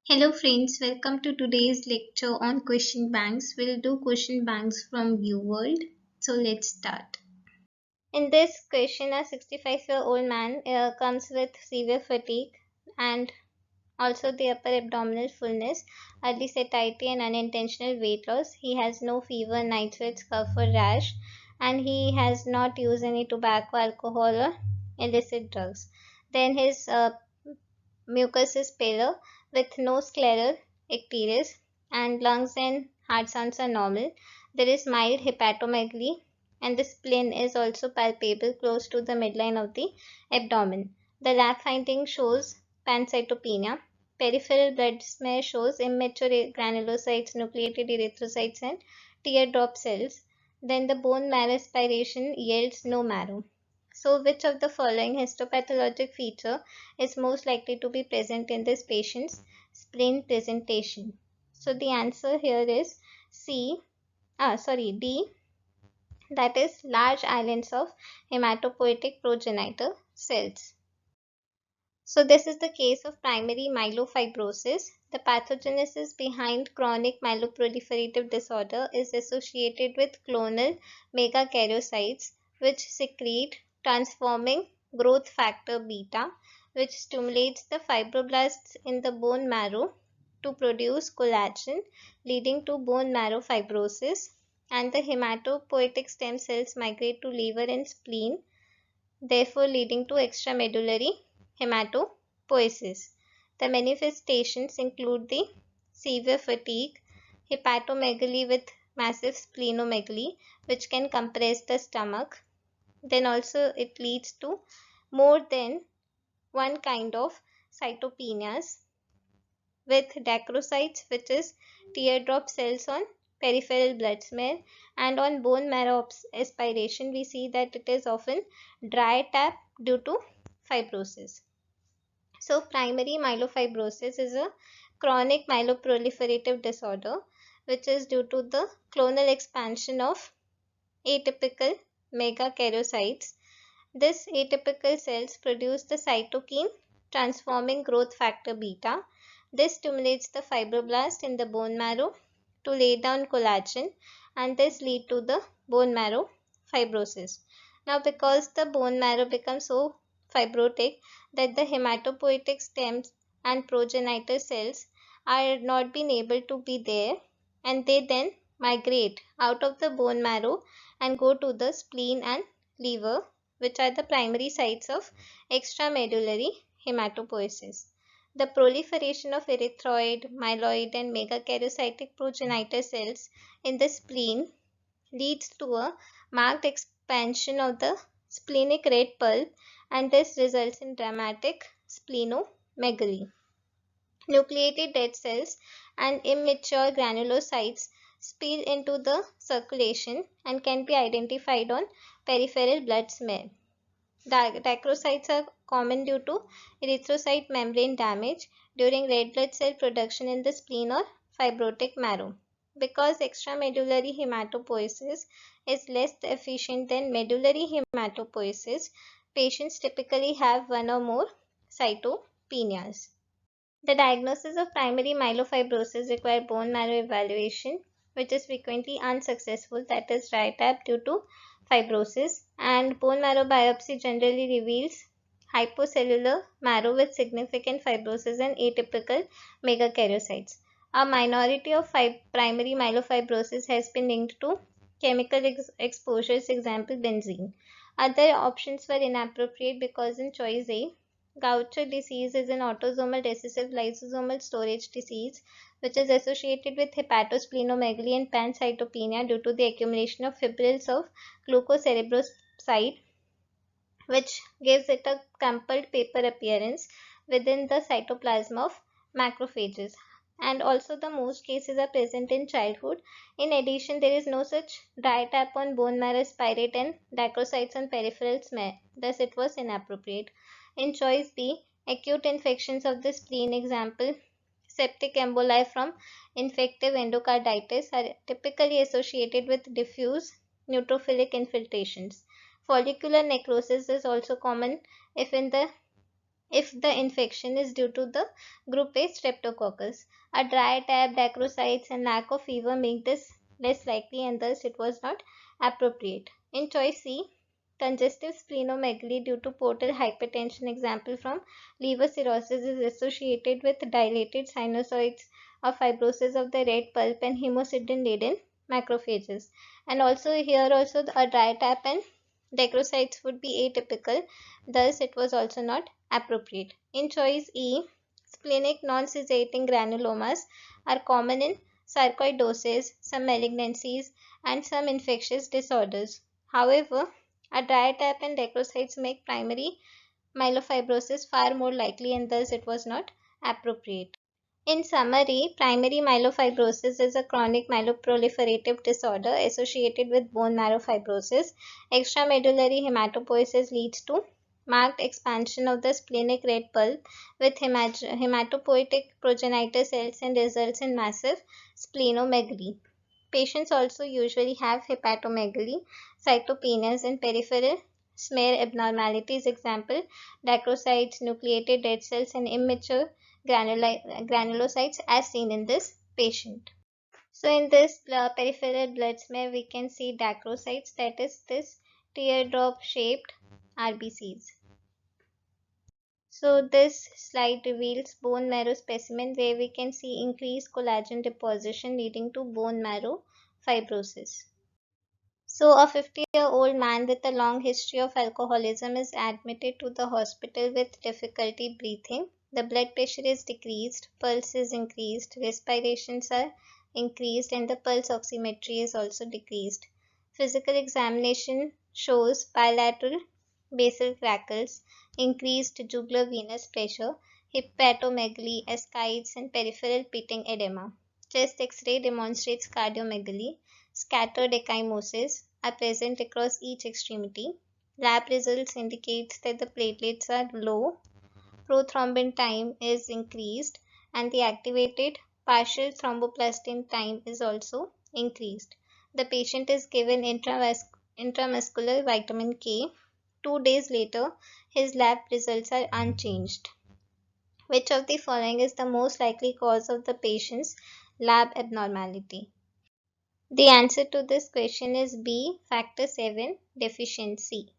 Hello friends, welcome to today's lecture on question banks. We'll do question banks from UWorld. So let's start. In this question, a 65-year-old man comes with severe fatigue and also the upper abdominal fullness, early satiety and unintentional weight loss. He has no fever, night sweats, cough or rash, and he has not used any tobacco, alcohol or illicit drugs. Then his mucus is paler with no scleral icterus and lungs and heart sounds are normal. There is mild hepatomegaly and the spleen is also palpable close to the midline of the abdomen. The lab finding shows pancytopenia. Peripheral blood smear shows immature granulocytes, nucleated erythrocytes and teardrop cells. Then the bone marrow aspiration yields no marrow. So which of the following histopathologic feature is most likely to be present in this patient's spleen presentation? So the answer here is D, that is large islands of hematopoietic progenitor cells. So this is the case of primary myelofibrosis. The pathogenesis behind chronic myeloproliferative disorder is associated with clonal megakaryocytes which secrete transforming growth factor beta, which stimulates the fibroblasts in the bone marrow to produce collagen, leading to bone marrow fibrosis, and the hematopoietic stem cells migrate to liver and spleen, therefore leading to extramedullary hematopoiesis. The manifestations include the severe fatigue, hepatomegaly with massive splenomegaly, which can compress the stomach. Then also it leads to more than one kind of cytopenias with dacrocytes, which is teardrop cells on peripheral blood smear, and on bone marrow aspiration we see that it is often dry tap due to fibrosis. So primary myelofibrosis is a chronic myeloproliferative disorder which is due to the clonal expansion of atypical megakaryocytes. This atypical cells produce the cytokine transforming growth factor beta. This stimulates the fibroblast in the bone marrow to lay down collagen, and this lead to the bone marrow fibrosis. Now because the bone marrow becomes so fibrotic that the hematopoietic stems and progenitor cells are not being able to be there, and they then migrate out of the bone marrow and go to the spleen and liver, which are the primary sites of extramedullary hematopoiesis. The proliferation of erythroid, myeloid and megakaryocytic progenitor cells in the spleen leads to a marked expansion of the splenic red pulp, and this results in dramatic splenomegaly. Nucleated dead cells and immature granulocytes spill into the circulation and can be identified on peripheral blood smear. Dacrocytes are common due to erythrocyte membrane damage during red blood cell production in the spleen or fibrotic marrow. Because extramedullary hematopoiesis is less efficient than medullary hematopoiesis, patients typically have one or more cytopenias. The diagnosis of primary myelofibrosis requires bone marrow evaluation, which is frequently unsuccessful, that is dry tap due to fibrosis, and bone marrow biopsy generally reveals hypocellular marrow with significant fibrosis and atypical megakaryocytes. A minority of primary myelofibrosis has been linked to chemical exposures, example benzene. Other options were inappropriate because in choice A, Gaucher disease is an autosomal recessive lysosomal storage disease which is associated with hepatosplenomegaly and pancytopenia due to the accumulation of fibrils of glucocerebroside, which gives it a crumpled paper appearance within the cytoplasm of macrophages. And also the most cases are present in childhood. In addition, there is no such dry tap on bone marrow spirate and dacrocytes on peripheral smear. Thus, it was inappropriate. In choice B, acute infections of the spleen, example septic emboli from infective endocarditis, are typically associated with diffuse neutrophilic infiltrations. Follicular necrosis is also common if in the if the infection is due to the group A streptococcus. A dry tap, dacrocytes, and lack of fever make this less likely, and thus it was not appropriate. In choice C, congestive splenomegaly due to portal hypertension, example from liver cirrhosis, is associated with dilated sinusoids or fibrosis of the red pulp and hemosiderin-laden macrophages. And also here also a dry tap and dacrocytes would be atypical, thus it was also not appropriate. In choice E, splenic non-scintillating granulomas are common in sarcoidosis, some malignancies, and some infectious disorders. However, a dry tap and dacrocytes make primary myelofibrosis far more likely, and thus it was not appropriate. In summary, primary myelofibrosis is a chronic myeloproliferative disorder associated with bone marrow fibrosis. Extramedullary hematopoiesis leads to marked expansion of the splenic red pulp with hematopoietic progenitor cells and results in massive splenomegaly. Patients also usually have hepatomegaly, cytopenias, and peripheral smear abnormalities, example, dacrocytes, nucleated red cells, and immature granulocytes as seen in this patient. So in this peripheral blood smear, we can see dacrocytes, that is this teardrop shaped RBCs. So this slide reveals bone marrow specimen where we can see increased collagen deposition leading to bone marrow fibrosis. So a 50-year-old man with a long history of alcoholism is admitted to the hospital with difficulty breathing. The blood pressure is decreased, pulse is increased, respirations are increased, and the pulse oximetry is also decreased. Physical examination shows bilateral basal crackles, increased jugular venous pressure, hepatomegaly, ascites, and peripheral pitting edema. Chest X-ray demonstrates cardiomegaly. Scattered ecchymosis are present across each extremity. Lab results indicates that the platelets are low, prothrombin time is increased, and the activated partial thromboplastin time is also increased. The patient is given intramuscular vitamin K. 2 days later, his lab results are unchanged. Which of the following is the most likely cause of the patient's lab abnormality? The answer to this question is B, factor 7 deficiency.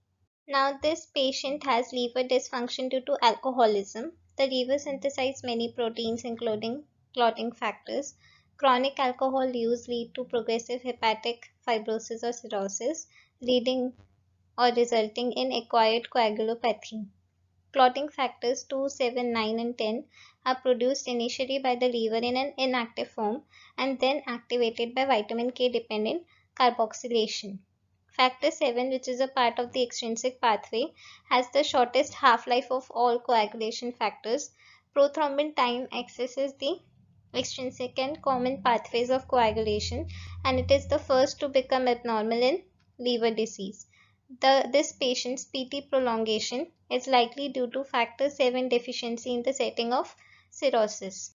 Now, this patient has liver dysfunction due to alcoholism. The liver synthesizes many proteins, including clotting factors. Chronic alcohol use lead to progressive hepatic fibrosis or cirrhosis, leading or resulting in acquired coagulopathy. Clotting factors 2, 7, 9, and 10 are produced initially by the liver in an inactive form and then activated by vitamin K dependent carboxylation. Factor 7, which is a part of the extrinsic pathway, has the shortest half-life of all coagulation factors. Prothrombin time accesses the extrinsic and common pathways of coagulation, and it is the first to become abnormal in liver disease. This patient's PT prolongation is likely due to factor 7 deficiency in the setting of cirrhosis.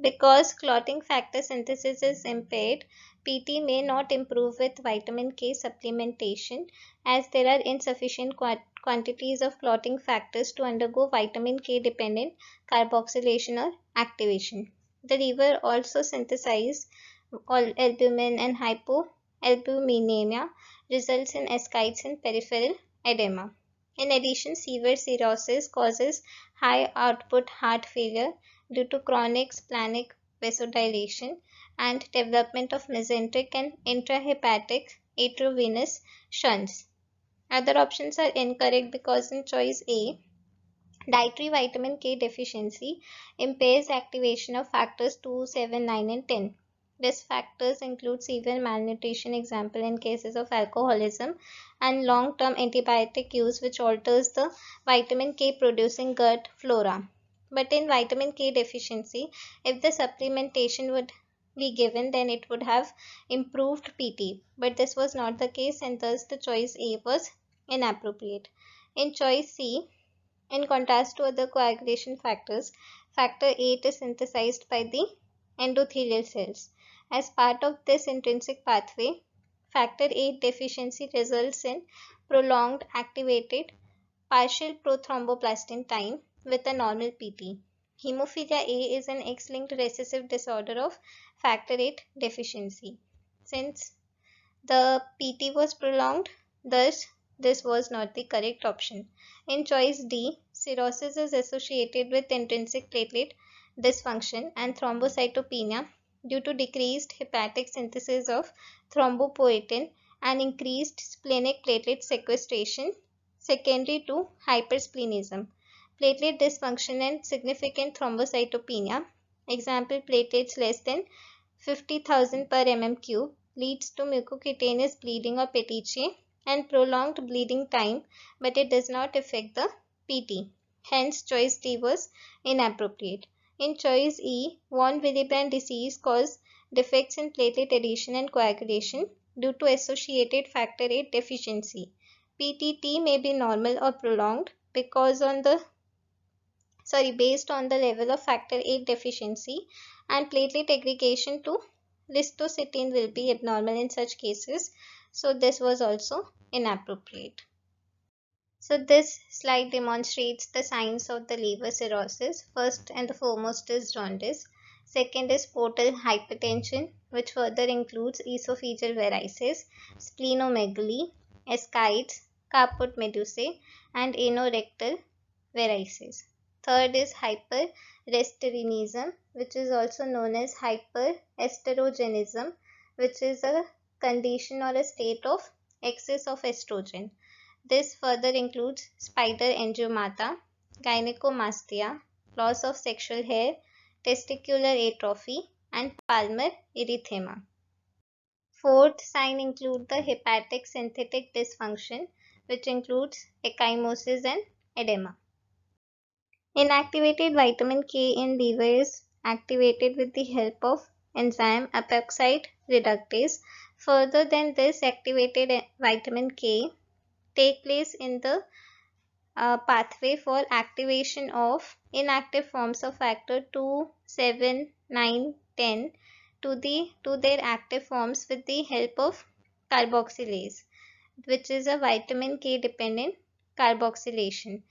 Because clotting factor synthesis is impaired, PT may not improve with vitamin K supplementation as there are insufficient quantities of clotting factors to undergo vitamin K dependent carboxylation or activation. The liver also synthesizes albumin, and hypoalbuminemia results in ascites and peripheral edema. In addition, severe cirrhosis causes high output heart failure due to chronic splenic vasodilation and development of mesenteric and intrahepatic arteriovenous shunts. Other options are incorrect because in choice A, dietary vitamin K deficiency impairs activation of factors 2, 7, 9, and 10. Risk factors include severe malnutrition, example in cases of alcoholism, and long-term antibiotic use which alters the vitamin K producing gut flora. But in vitamin K deficiency, if the supplementation would be given, then it would have improved PT. But this was not the case, and thus the choice A was inappropriate. In choice C, in contrast to other coagulation factors, factor 8 is synthesized by the endothelial cells. As part of this intrinsic pathway, factor 8 deficiency results in prolonged activated partial prothromboplastin time with a normal PT. Hemophilia A is an X-linked recessive disorder of factor VIII deficiency. Since the PT was prolonged, thus this was not the correct option. In choice D, cirrhosis is associated with intrinsic platelet dysfunction and thrombocytopenia due to decreased hepatic synthesis of thrombopoietin and increased splenic platelet sequestration secondary to hypersplenism. Platelet dysfunction and significant thrombocytopenia, example platelets less than 50,000 per mm³ leads to mucocutaneous bleeding or petechiae and prolonged bleeding time, but it does not affect the PT. Hence, choice D was inappropriate. In choice E, von Willebrand disease caused defects in platelet adhesion and coagulation due to associated factor VIII deficiency. PTT may be normal or prolonged based on the level of factor VIII deficiency, and platelet aggregation to lysocytine will be abnormal in such cases. So this was also inappropriate. So this slide demonstrates the signs of the liver cirrhosis. First and the foremost is jaundice. Second is portal hypertension, which further includes esophageal varices, splenomegaly, ascites, caput medusae, and anorectal varices. Third is hyperesterinism, which is also known as hyperestrogenism, which is a condition or a state of excess of estrogen. This further includes spider angiomata, gynecomastia, loss of sexual hair, testicular atrophy, and palmar erythema. Fourth sign include the hepatic synthetic dysfunction, which includes ecchymosis and edema. Inactivated vitamin K in liver is activated with the help of enzyme epoxide reductase. Further than this, activated vitamin K take place in the pathway for activation of inactive forms of factor 2, 7, 9, 10 to their active forms with the help of carboxylase, which is a vitamin K dependent carboxylation.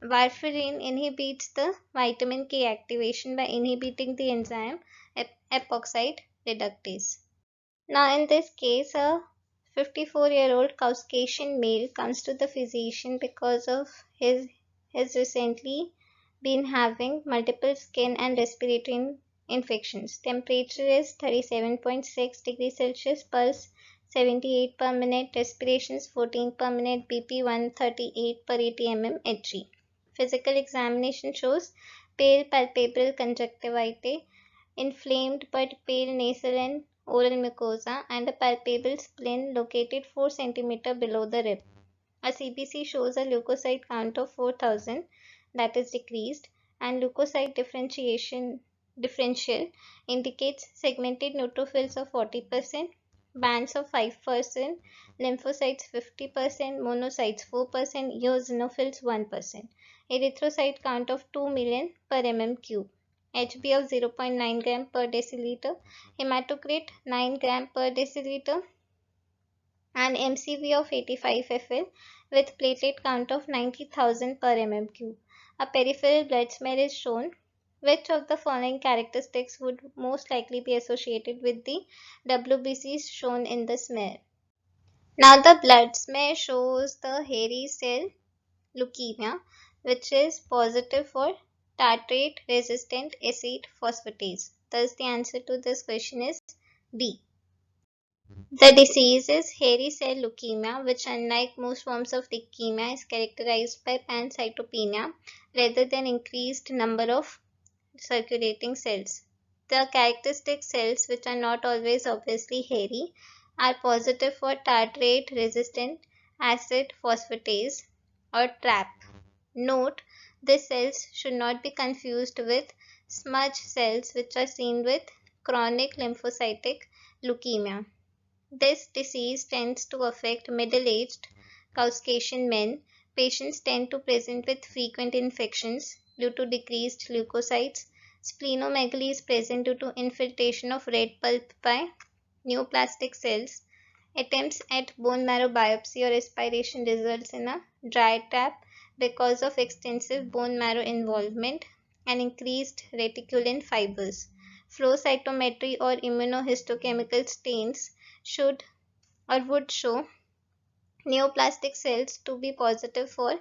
Warfarin inhibits the vitamin K activation by inhibiting the enzyme epoxide reductase. Now in this case, a 54-year-old Caucasian male comes to the physician because of his recently been having multiple skin and respiratory infections. Temperature is 37.6 degrees Celsius, pulse 78 per minute, respirations 14 per minute, BP 138 per 80 mm Hg. Physical examination shows pale palpebral conjunctivitis, inflamed but pale nasal and oral mucosa, and a palpable spleen located 4 cm below the rib. A CBC shows a leukocyte count of 4,000, that is decreased, and leukocyte differential indicates segmented neutrophils of 40%, bands of 5%, lymphocytes 50%, monocytes 4%, eosinophils 1%, erythrocyte count of 2 million per mm³. HB of 0.9 gram per deciliter, hematocrit 9 gram per deciliter, and MCV of 85 FL with platelet count of 90,000 per mm³. A peripheral blood smear is shown. Which of the following characteristics would most likely be associated with the WBCs shown in the smear? Now the blood smear shows the hairy cell leukemia, which is positive for tartrate resistant acid phosphatase. Thus the answer to this question is B. The disease is hairy cell leukemia, which unlike most forms of leukemia is characterized by pancytopenia rather than increased number of circulating cells. The characteristic cells, which are not always obviously hairy, are positive for tartrate resistant acid phosphatase or TRAP. Note, these cells should not be confused with smudge cells, which are seen with chronic lymphocytic leukemia. This disease tends to affect middle-aged Caucasian men. Patients tend to present with frequent infections due to decreased leukocytes. Splenomegaly is present due to infiltration of red pulp by neoplastic cells. Attempts at bone marrow biopsy or aspiration results in a dry tap because of extensive bone marrow involvement and increased reticulin fibers. Flow cytometry or immunohistochemical stains should or would show neoplastic cells to be positive for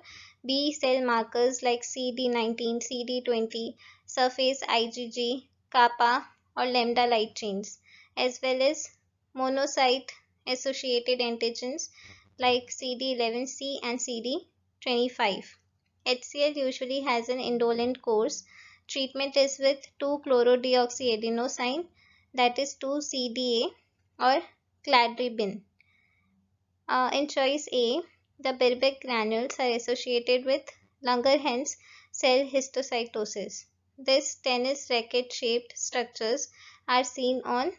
B cell markers like CD19, CD20, surface IgG, kappa or lambda light chains, as well as monocyte associated antigens like CD11C and CD25. HCl usually has an indolent course. Treatment is with 2-chlorodeoxyadenosine, that is 2-CDA, or cladribine. In choice A, the Birbeck granules are associated with Langerhans cell histocytosis. These tennis racket shaped structures are seen on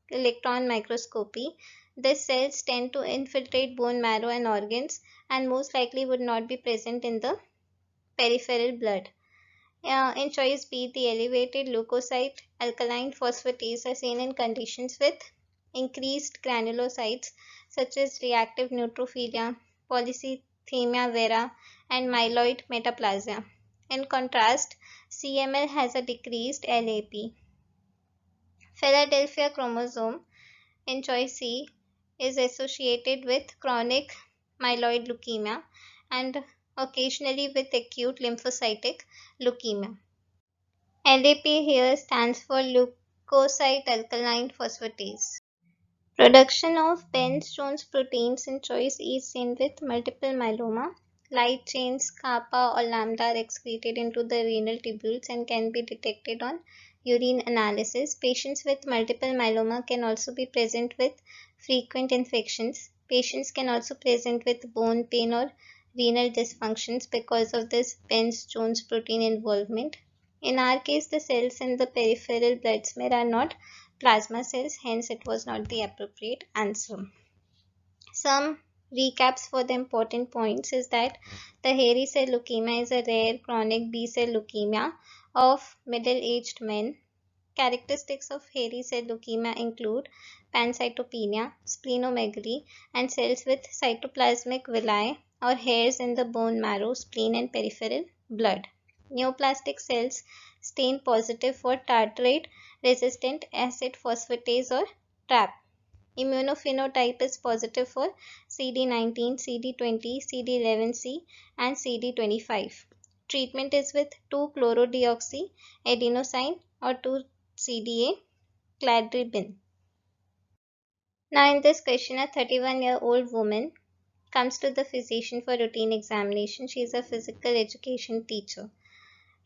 electron microscopy. These cells tend to infiltrate bone marrow and organs and most likely would not be present in the peripheral blood. In choice B, the elevated leukocyte alkaline phosphatase are seen in conditions with increased granulocytes such as reactive neutrophilia, polycythemia vera, and myeloid metaplasia. In contrast, CML has a decreased LAP. Philadelphia chromosome in choice C is associated with chronic myeloid leukemia and occasionally with acute lymphocytic leukemia. LAP here stands for leukocyte alkaline phosphatase. Production of Bence-Jones proteins in choice is seen with multiple myeloma. Light chains kappa or lambda are excreted into the renal tubules and can be detected on urine analysis. Patients with multiple myeloma can also be present with frequent infections. Patients can also present with bone pain or renal dysfunctions because of this Bence-Jones protein involvement. In our case, the cells in the peripheral blood smear are not plasma cells, hence it was not the appropriate answer. Some recaps for the important points is that the hairy cell leukemia is a rare chronic B cell leukemia of middle-aged men. Characteristics of hairy cell leukemia include pancytopenia, splenomegaly, and cells with cytoplasmic villi or hairs in the bone marrow, spleen, and peripheral blood. Neoplastic cells stain positive for tartrate resistant acid phosphatase or TRAP. Immunophenotype is positive for CD19, CD20, CD11C, and CD25. Treatment is with 2-chlorodeoxyadenosine or 2-CDA cladribine. Now in this question, a 31-year-old woman comes to the physician for routine examination. She is a physical education teacher.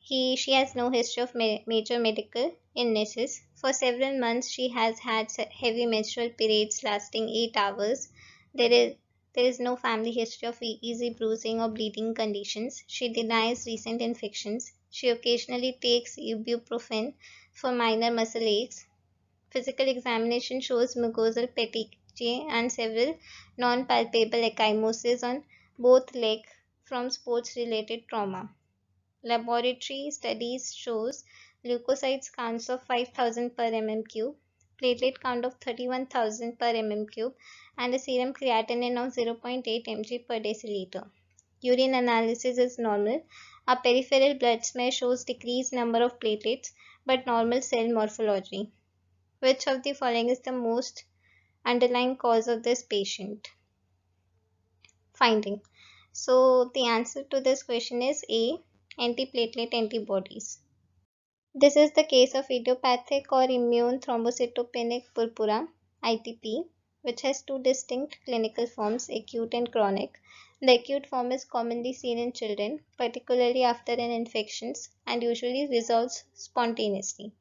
She has no history of major medical illnesses. For several months, she has had heavy menstrual periods lasting 8 hours. There is no family history of easy bruising or bleeding conditions. She denies recent infections. She occasionally takes ibuprofen for minor muscle aches. Physical examination shows mucosal petechiae and several non-palpable ecchymosis on both legs from sports-related trauma. Laboratory studies shows leukocytes counts of 5,000 per mm³, platelet count of 31,000 per mm³, and a serum creatinine of 0.8 mg per deciliter. Urine analysis is normal. A peripheral blood smear shows decreased number of platelets but normal cell morphology. Which of the following is the most underlying cause of this patient? Finding. So the answer to this question is A, antiplatelet antibodies. This is the case of idiopathic or immune thrombocytopenic purpura, ITP, which has two distinct clinical forms, acute and chronic. The acute form is commonly seen in children, particularly after an infection, and usually resolves spontaneously.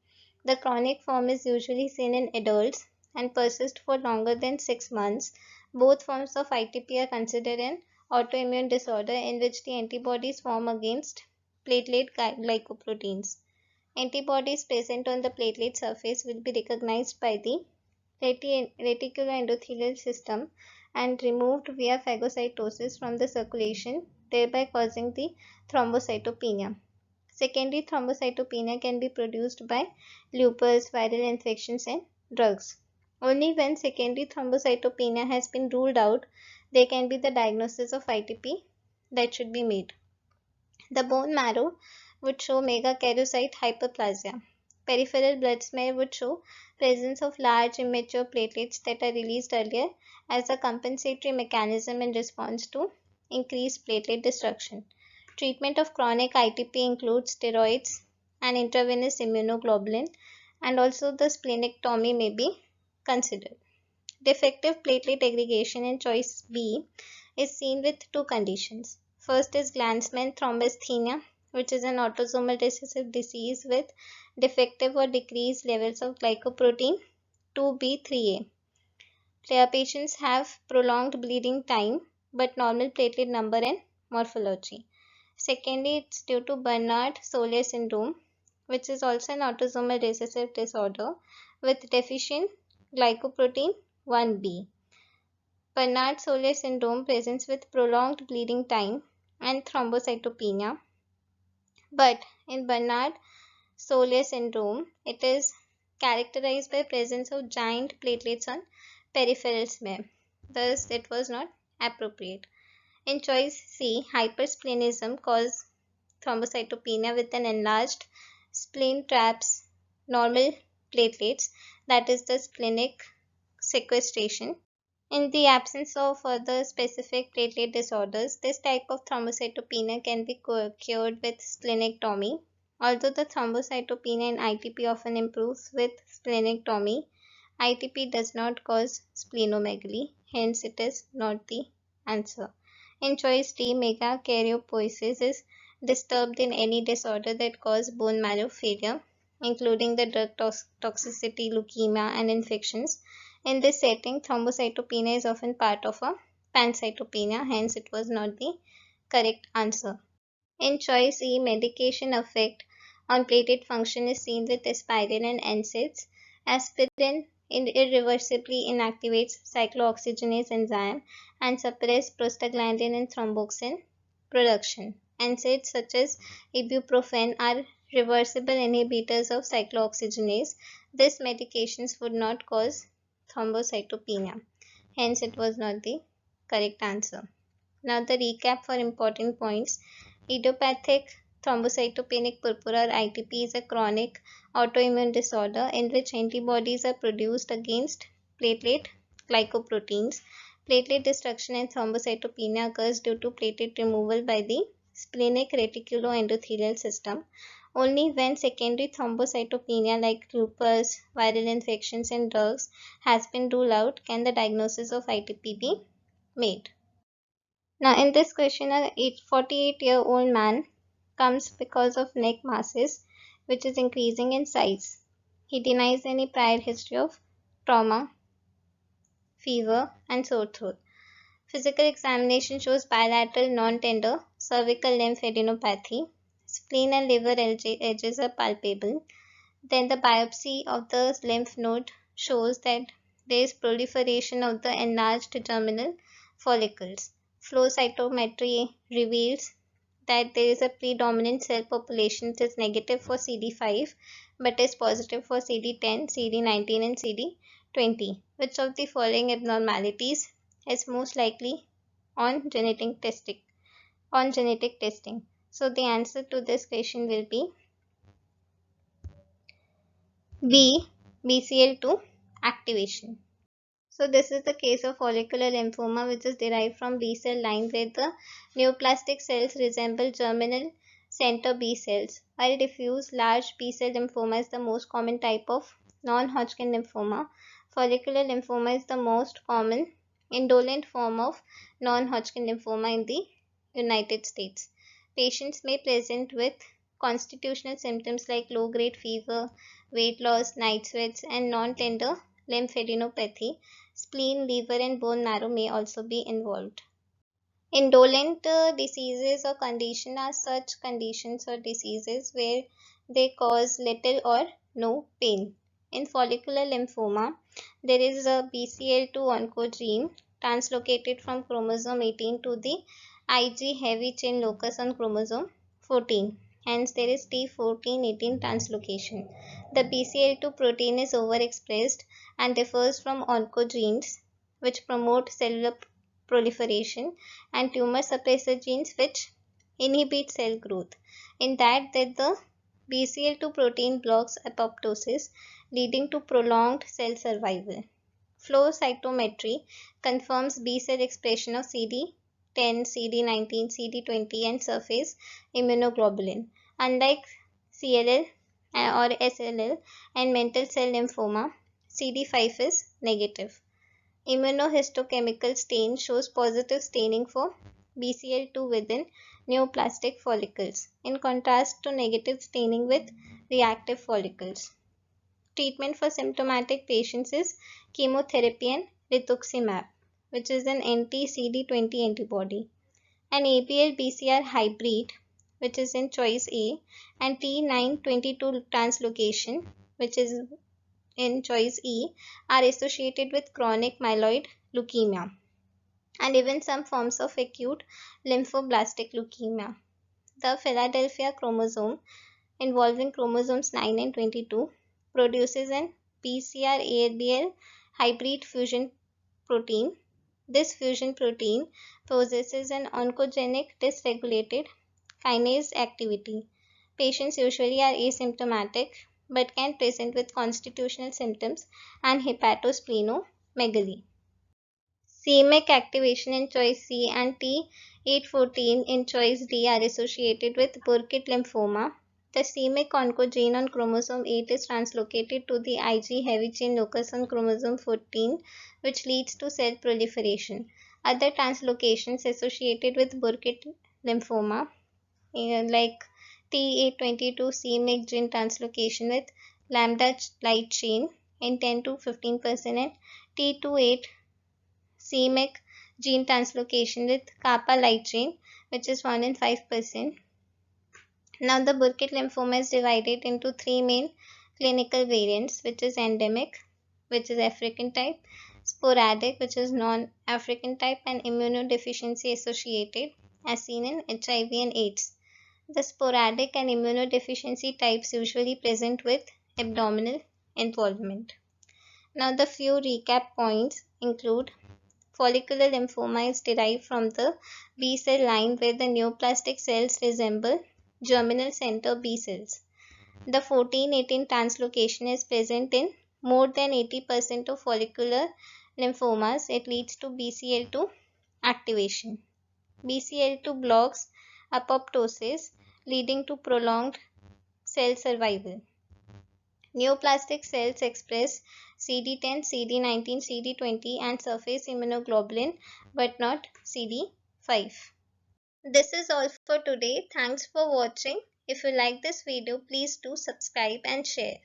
The chronic form is usually seen in adults and persists for longer than 6 months. Both forms of ITP are considered an autoimmune disorder in which the antibodies form against platelet glycoproteins. Antibodies present on the platelet surface will be recognized by the reticuloendothelial system and removed via phagocytosis from the circulation, thereby causing the thrombocytopenia. Secondary thrombocytopenia can be produced by lupus, viral infections, and drugs. Only when secondary thrombocytopenia has been ruled out, there can be the diagnosis of ITP that should be made. The bone marrow would show megakaryocyte hyperplasia. Peripheral blood smear would show presence of large immature platelets that are released earlier as a compensatory mechanism in response to increased platelet destruction. Treatment of chronic ITP includes steroids and intravenous immunoglobulin, and also the splenectomy may be considered. Defective platelet aggregation in choice B is seen with two conditions. First is Glanzmann thrombasthenia, which is an autosomal recessive disease with defective or decreased levels of glycoprotein 2B3A. Their patients have prolonged bleeding time but normal platelet number and morphology. Secondly, it's due to Bernard-Sollier syndrome, which is also an autosomal recessive disorder with deficient glycoprotein 1B. Bernard-Sollier syndrome presents with prolonged bleeding time and thrombocytopenia, but in Bernard-Sollier syndrome, it is characterized by presence of giant platelets on peripheral smear. Thus, it was not appropriate. In choice C, hypersplenism caused thrombocytopenia with an enlarged spleen traps normal platelets, that is the splenic sequestration. In the absence of other specific platelet disorders, this type of thrombocytopenia can be cured with splenectomy. Although the thrombocytopenia in ITP often improves with splenectomy, ITP does not cause splenomegaly, hence it is not the answer. In choice D, megakaryopoiesis is disturbed in any disorder that cause bone marrow failure, including the drug toxicity, leukemia, and infections. In this setting, thrombocytopenia is often part of a pancytopenia, hence it was not the correct answer. In choice E, medication effect on platelet function is seen with aspirin and NSAIDs. Aspirin irreversibly inactivates cyclooxygenase enzyme and suppress prostaglandin and thromboxane production. NSAIDs such as ibuprofen are reversible inhibitors of cyclooxygenase. These medications would not cause thrombocytopenia. Hence, it was not the correct answer. Now, the recap for important points. Idiopathic thrombocytopenic purpura or ITP is a chronic autoimmune disorder in which antibodies are produced against platelet glycoproteins. Platelet destruction and thrombocytopenia occurs due to platelet removal by the splenic reticuloendothelial system. Only when secondary thrombocytopenia like lupus, viral infections, and drugs has been ruled out can the diagnosis of ITP be made. Now, in this question, a 48-year-old man comes because of neck masses, which is increasing in size. He denies any prior history of trauma, fever, and sore throat. Physical examination shows bilateral non-tender cervical lymph adenopathy. Spleen and liver edges are palpable. Then the biopsy of the lymph node shows that there is proliferation of the enlarged germinal follicles. Flow cytometry reveals that there is a predominant cell population that is negative for CD5 but is positive for CD10, CD19 and CD20. Which of the following abnormalities is most likely on genetic testing? So the answer to this question will be B, BCL2 activation. So this is the case of follicular lymphoma, which is derived from B cell line where the neoplastic cells resemble germinal center B cells. While diffuse large B cell lymphoma is the most common type of non-Hodgkin lymphoma, follicular lymphoma is the most common indolent form of non-Hodgkin lymphoma in the United States. Patients may present with constitutional symptoms like low-grade fever, weight loss, night sweats, and non-tender lymphadenopathy. Spleen, liver, and bone marrow may also be involved. Indolent diseases or conditions are such conditions or diseases where they cause little or no pain. In follicular lymphoma, there is a BCL2 oncogene translocated from chromosome 18 to the Ig heavy chain locus on chromosome 14. Hence, there is T14-18 translocation. The BCL2 protein is overexpressed and differs from oncogenes which promote cellular proliferation and tumor suppressor genes which inhibit cell growth, in that the BCL2 protein blocks apoptosis, leading to prolonged cell survival. Flow cytometry confirms B cell expression of CD10, CD19, CD20 and surface immunoglobulin. Unlike CLL or SLL and mantle cell lymphoma, CD5 is negative. Immunohistochemical stain shows positive staining for BCL2 within neoplastic follicles, in contrast to negative staining with reactive follicles. Treatment for symptomatic patients is chemotherapy and rituximab, which is an anti-CD20 antibody. An ABL-BCR hybrid, which is in choice A, and T922 translocation, which is in choice E, are associated with chronic myeloid leukemia and even some forms of acute lymphoblastic leukemia. The Philadelphia chromosome, involving chromosomes 9 and 22, produces an BCR-ABL hybrid fusion protein. This fusion protein possesses an oncogenic dysregulated kinase activity. Patients usually are asymptomatic but can present with constitutional symptoms and hepatosplenomegaly. c-Myc activation in choice C and T814 in choice D are associated with Burkitt lymphoma. The c-Myc oncogene on chromosome 8 is translocated to the Ig heavy chain locus on chromosome 14, which leads to cell proliferation. Other translocations associated with Burkitt lymphoma, like T822 c-Myc gene translocation with lambda light chain in 10 to 15% and T28 c-Myc gene translocation with kappa light chain, which is 1 in 5%. Now the Burkitt lymphoma is divided into three main clinical variants, which is endemic, which is African type, sporadic, which is non-African type, and immunodeficiency associated, as seen in HIV and AIDS. The sporadic and immunodeficiency types usually present with abdominal involvement. Now the few recap points include: follicular lymphoma is derived from the B cell line where the neoplastic cells resemble germinal center B cells. The 14-18 translocation is present in more than 80% of follicular lymphomas. It leads to BCL2 activation. BCL2 blocks apoptosis, leading to prolonged cell survival. Neoplastic cells express CD10, CD19, CD20 and surface immunoglobulin but not CD5. This is all for today. Thanks for watching. If you like this video, please do subscribe and share.